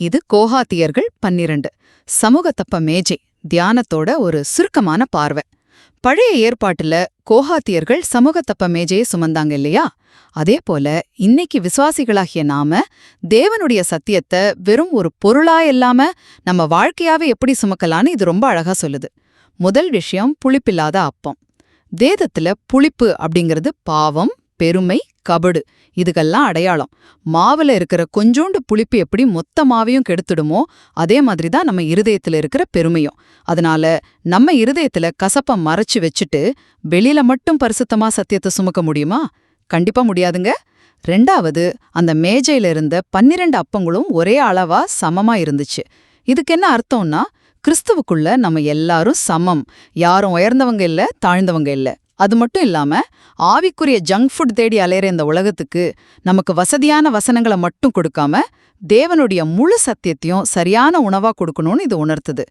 இது கோகாத்தியர்கள் 12 சமூகத்தப்ப மேஜை தியானத்தோட ஒரு சுருக்கமான பார்வை. பழைய ஏற்பாட்டுல கோகாத்தியர்கள் சமூகத்தப்ப மேஜையை சுமந்தாங்க இல்லையா? அதே போல இன்னைக்கு விசுவாசிகளாகிய நாம தேவனுடைய சத்தியத்தை வெறும் ஒரு பொருளா இல்லாம நம்ம வாழ்க்கையாவே எப்படி சுமக்கலான்னு இது ரொம்ப அழகா சொல்லுது. முதல் விஷயம் புளிப்பில்லாத அப்பம். வேதத்துல புளிப்பு அப்படிங்கிறது பாவம், பெருமை, கபடு இதுக்கெல்லாம் அடையாளம். மாவுல இருக்கிற கொஞ்சோண்டு புளிப்பு எப்படி மொத்த மாவையும் கெடுத்துடுமோ அதே மாதிரி தான் நம்ம இருதயத்துல இருக்கிற பெருமையும். அதனால நம்ம இருதயத்துல கசப்பை மறைச்சு வச்சுட்டு வெளியில மட்டும் பரிசுத்தமா சத்தியத்தை சுமக்க முடியுமா? கண்டிப்பா முடியாதுங்க. ரெண்டாவது, அந்த மேஜையில இருந்த 12 அப்பங்களும் ஒரே அளவா சமமா இருந்துச்சு. இதுக்கு என்ன அர்த்தம்னா, கிறிஸ்துவுக்குள்ள நம்ம எல்லாரும் சமம். யாரும் உயர்ந்தவங்க இல்ல, தாழ்ந்தவங்க இல்ல. அது மட்டும் இல்லாம ஆவிக்குரிய ஜங்க் ஃபுட் தேடி அலையிற இந்த உலகத்துக்கு நமக்கு வசதியான வசனங்களை மட்டும் கொடுக்காம தேவனுடைய முழு சத்தியத்தையும் சரியான உணவா கொடுக்கணும்னு இது உணர்த்துது.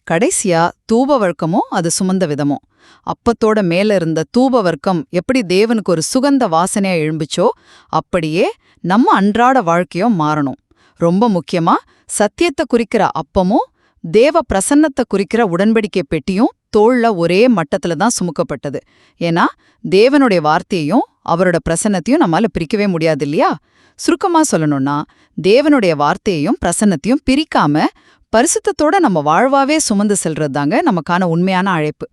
கடைசியா தூப வர்க்கமும் அது சுமந்த விதமும். அப்பத்தோட மேல இருந்த தூப வர்க்கம் எப்படி தேவனுக்கு ஒரு சுகந்த வாசனையா எழும்புச்சோ அப்படியே நம்ம அன்றாட வாழ்க்கையும் மாறணும். ரொம்ப முக்கியமா சத்தியத்தை குறிக்கிற அப்பமும் தேவ பிரசன்னத்தை குறிக்கிற உடன்படிக்கை பெட்டியும் தோள்ல ஒரே மட்டத்துல தான் சுமக்கப்பட்டது. ஏன்னா தேவனுடைய வார்த்தையையும் அவரோட பிரசன்னத்தையும் நம்மால பிரிக்கவே முடியாது இல்லையா? சுருக்கமா சொல்லணும்னா, தேவனுடைய வார்த்தையையும் பிரசன்னத்தையும் பிரிக்காம பரிசுத்தத்தோட நம்ம வாழ்வாவே சுமந்து செல்றது தாங்க நமக்கான உண்மையான அழைப்பு.